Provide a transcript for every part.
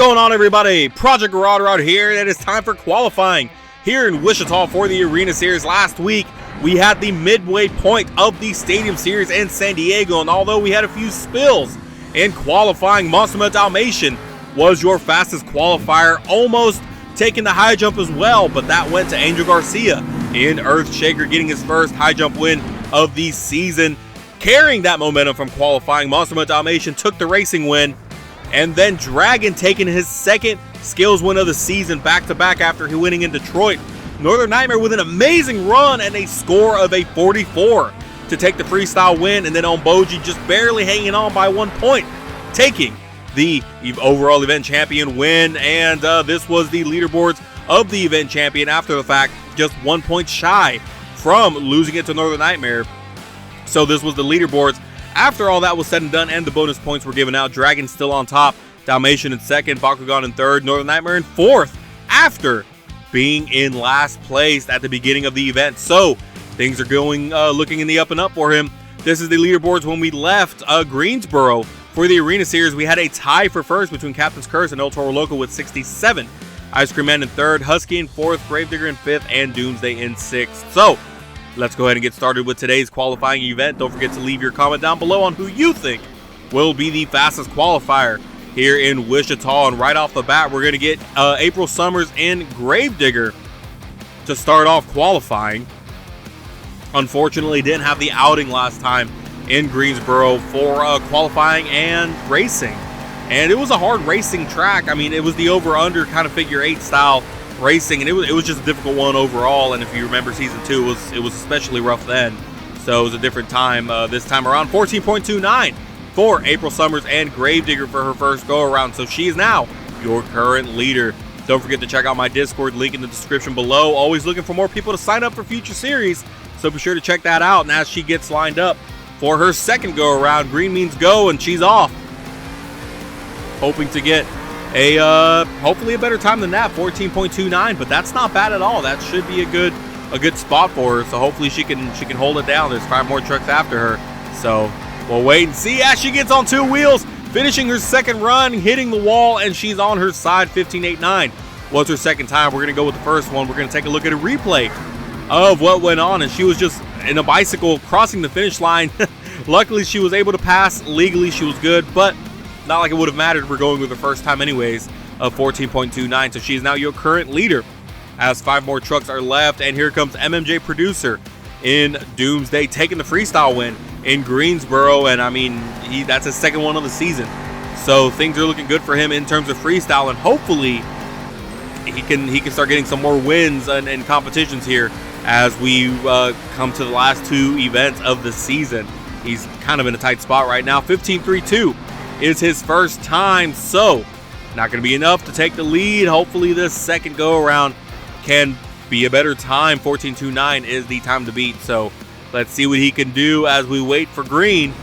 going on, everybody? Project Rod here. It is time for qualifying here in Wichita for the Arena Series. Last week, we had the midway point of the Stadium Series in San Diego, and although we had a few spills in qualifying, Monster Dalmatian was your fastest qualifier, almost taking the high jump as well, but that went to Angel Garcia in Earthshaker, getting his first high jump win of the season. Carrying that momentum from qualifying, Monster Dalmatian took the racing win. And then Dragon taking his second skills win of the season back-to-back after he winning in Detroit. Northern Nightmare with an amazing run and a score of a 44 to take the freestyle win. And then Omboji just barely hanging on by 1 point, taking the overall event champion win. And this was the leaderboards of the event champion after the fact, just 1 point shy from losing it to Northern Nightmare. So this was the leaderboards. After all that was said and done and the bonus points were given out, Dragon still on top, Dalmatian in second, Bakugan in third, Northern Nightmare in fourth after being in last place at the beginning of the event. So things are going looking in the up and up for him. This is the leaderboards when we left Greensboro for the Arena Series. We had a tie for first between Captain's Curse and El Toro Loco with 67. Ice Cream Man in third, Husky in fourth, Gravedigger in fifth, and Doomsday in sixth. So let's go ahead and get started with today's qualifying event. Don't forget to leave your comment down below on who you think will be the fastest qualifier here in Wichita. And right off the bat, we're going to get April Summers in Gravedigger to start off qualifying. Unfortunately, didn't have the outing last time in Greensboro for qualifying and racing. And it was a hard racing track. I mean, it was the over-under kind of figure eight style racing, and it was just a difficult one overall. And if you remember season 2, it was especially rough then, so it was a different time this time around. 14.29 for April Summers and Gravedigger for her first go around, so she is now your current leader. Don't forget to check out my Discord, link in the description below. Always looking for more people to sign up for future series, so be sure to check that out. And as she gets lined up for her second go around, green means go, and she's off, hoping to get hopefully a better time than that, 14.29, but that's not bad at all. That should be a good spot for her. So hopefully she can hold it down. There's 5 more trucks after her, so we'll wait and see as she gets on 2 wheels, finishing her second run, hitting the wall, and she's on her side. 15.89 was her second time. We're gonna go with the first one. We're gonna take a look at a replay of what went on, and she was just in a bicycle crossing the finish line. Luckily, she was able to pass legally. She was good, but not like it would have mattered. We're going with the first time anyways of 14.29. So she is now your current leader as 5 more trucks are left. And here comes MMJ Producer in Doomsday taking the freestyle win in Greensboro. And I mean, that's his second one of the season. So things are looking good for him in terms of freestyle. And hopefully he can start getting some more wins and competitions here as we come to the last 2 events of the season. He's kind of in a tight spot right now. 15.32. is his first time, so not going to be enough to take the lead. Hopefully this second go around can be a better time. 14.29 is the time to beat, so let's see what he can do as we wait for green.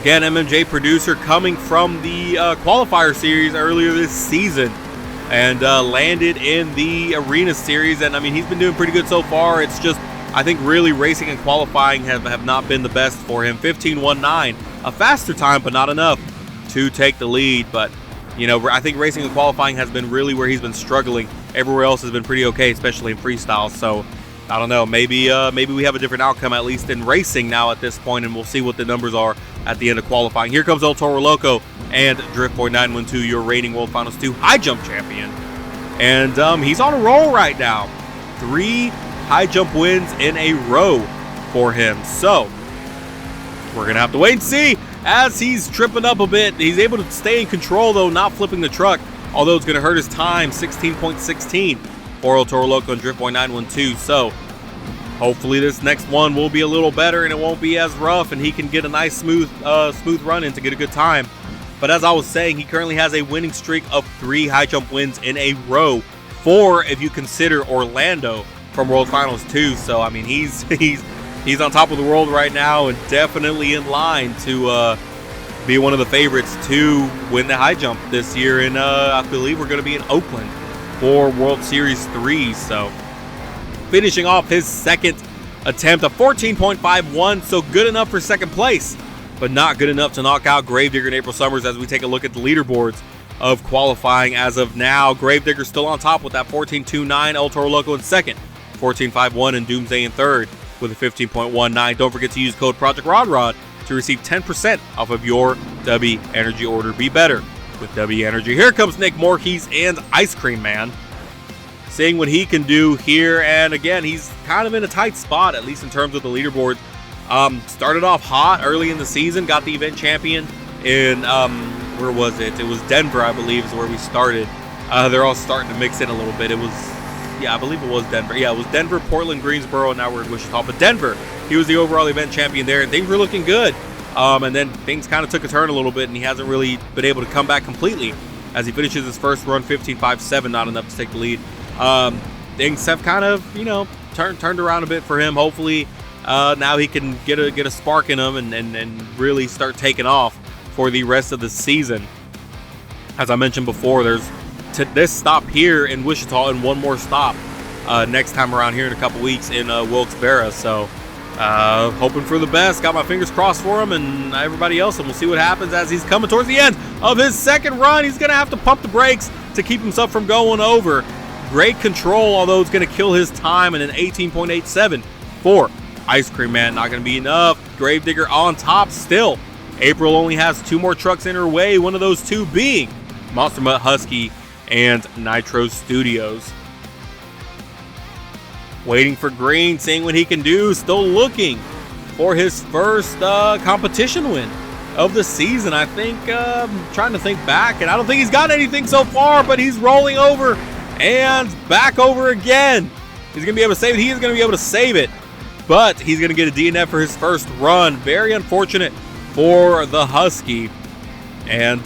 Again, MMJ Producer coming from the qualifier series earlier this season and landed in the Arena Series, and I mean, he's been doing pretty good so far. It's just, I think really racing and qualifying have not been the best for him. 15.19, a faster time, but not enough to take the lead. But, you know, I think racing and qualifying has been really where he's been struggling. Everywhere else has been pretty okay, especially in freestyle. So, I don't know, maybe we have a different outcome, at least in racing now at this point, and we'll see what the numbers are at the end of qualifying. Here comes El Toro Loco and Driftboy 912, your Rating World Finals 2 high jump champion. And he's on a roll right now. 3 high jump wins in a row for him. So we're gonna have to wait and see as he's tripping up a bit. He's able to stay in control though, not flipping the truck, although it's gonna hurt his time. 16.16 for El Toro Loco and Driftboy 912. So hopefully this next one will be a little better and it won't be as rough, and he can get a nice smooth run in to get a good time. But as I was saying, he currently has a winning streak of 3 high jump wins in a row. 4 if you consider Orlando from World Finals 2. So I mean, he's on top of the world right now and definitely in line to be one of the favorites to win the high jump this year. And I believe we're going to be in Oakland for World Series 3. So finishing off his second attempt, a 14.51, so good enough for second place. but not good enough to knock out Gravedigger and April Summers as we take a look at the leaderboards of qualifying as of now. Gravedigger still on top with that 14.29, El Toro Loco in second, 14.51, and Doomsday in third with a 15.19. Don't forget to use code Project Rod to receive 10% off of your W Energy order. Be better with W Energy. Here comes Nick Morkes and Ice Cream Man, seeing what he can do here. And again, he's kind of in a tight spot, at least in terms of the leaderboard. Started off hot early in the season, got the event champion in, where was it? It was Denver, I believe, is where we started. They're all starting to mix in a little bit. It was, yeah, I believe it was Denver. Yeah, it was Denver, Portland, Greensboro, and now we're in Wichita. But Denver, he was the overall event champion there, and things were looking good. And then things kind of took a turn a little bit, and he hasn't really been able to come back completely as he finishes his first run 15.57, not enough to take the lead. Things have kind of, turned around a bit for him. Hopefully, now he can get a spark in him and really start taking off for the rest of the season. As I mentioned before, there's this stop here in Wichita and one more stop next time around here in a couple weeks in Wilkes-Barre. So hoping for the best. Got my fingers crossed for him and everybody else, and we'll see what happens as he's coming towards the end of his second run. He's going to have to pump the brakes to keep himself from going over. Great control, although it's going to kill his time, and an 18.87 for Ice Cream Man. Not going to be enough. Gravedigger on top still. April only has two more trucks in her way, one of those two being Monster Mutt Husky and Nitro Studios. Waiting for Green, seeing what he can do, still looking for his first competition win of the season. I think, trying to think back, and I don't think he's got anything so far, but he's rolling over and back over again. He's going to be able to save it. He is going to be able to save it, but he's going to get a DNF for his first run. Very unfortunate for the Husky. And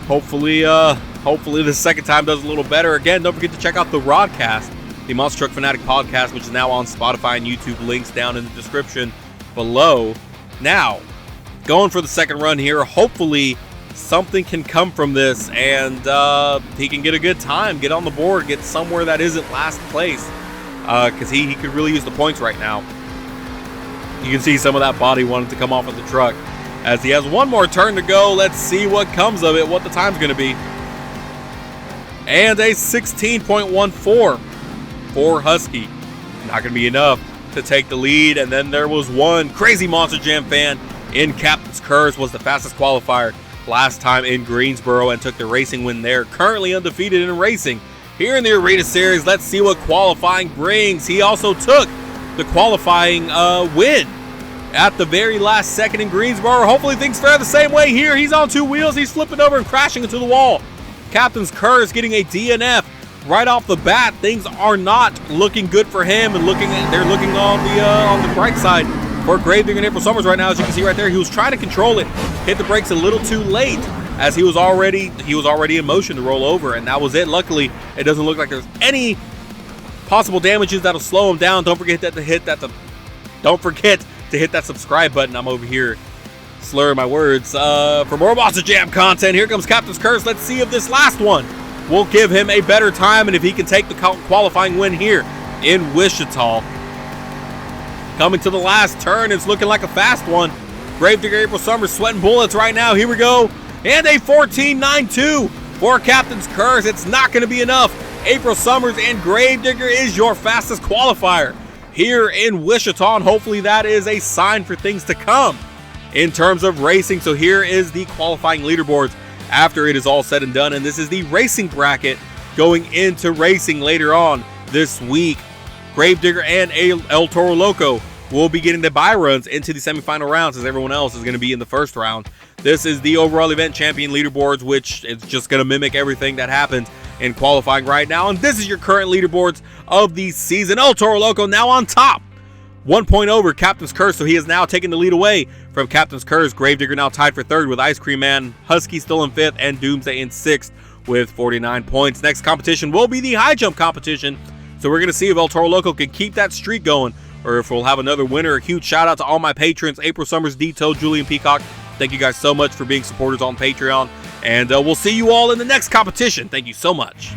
hopefully the second time does a little better. Again, don't forget to check out the Rodcast, the Monster Truck Fanatic podcast, which is now on Spotify and YouTube. Links down in the description below. Now, going for the second run here. Hopefully something can come from this, and he can get a good time, get on the board, get somewhere that isn't last place, because he could really use the points right now. You can see some of that body wanting to come off of the truck as he has one more turn to go. Let's see what comes of it, what the time's going to be. And a 16.14 for Husky. Not going to be enough to take the lead. And then there was one crazy Monster Jam fan in Captain's Curse, was the fastest qualifier last time in Greensboro and took the racing win there. Currently undefeated in racing here in the Arena Series. Let's see what qualifying brings. He also took the qualifying win at the very last second in Greensboro. Hopefully things fare the same way here. He's on two wheels. He's flipping over and crashing into the wall. Captain's Curse getting a DNF right off the bat. Things are not looking good for him, and they're looking on the bright side for Gravedigger and April Summers right now. As you can see right there, he was trying to control it, hit the brakes a little too late as he was already in motion to roll over, and that was it. Luckily, it doesn't look like there's any possible damages that'll slow him down. Don't forget to hit that subscribe button. I'm over here slurring my words. For more Monster Jam content, here comes Captain's Curse. Let's see if this last one will give him a better time and if he can take the qualifying win here in Wichita. Coming to the last turn, it's looking like a fast one. Gravedigger April Summers sweating bullets right now. Here we go. And a 14.92 for Captain's Curse. It's not going to be enough. April Summers and Gravedigger is your fastest qualifier here in Wichita, and hopefully that is a sign for things to come in terms of racing. So here is the qualifying leaderboards after it is all said and done, and this is the racing bracket going into racing later on this week. Gravedigger and El Toro Loco will be getting the bye runs into the semifinal rounds, as everyone else is going to be in the first round. This is the overall event champion leaderboards, which is just going to mimic everything that happens in qualifying right now. And this is your current leaderboards of the season. El Toro Loco now on top, 1 point over Captain's Curse, so he has now taken the lead away from Captain's Curse. Gravedigger now tied for third with Ice Cream Man, Husky still in fifth, and Doomsday in sixth with 49 points. Next competition will be the high jump competition, so we're going to see if El Toro Loco can keep that streak going or if we'll have another winner. A huge shout out to all my patrons, April Summers, D-Toe, Julian Peacock. Thank you guys so much for being supporters on Patreon, and we'll see you all in the next competition. Thank you so much.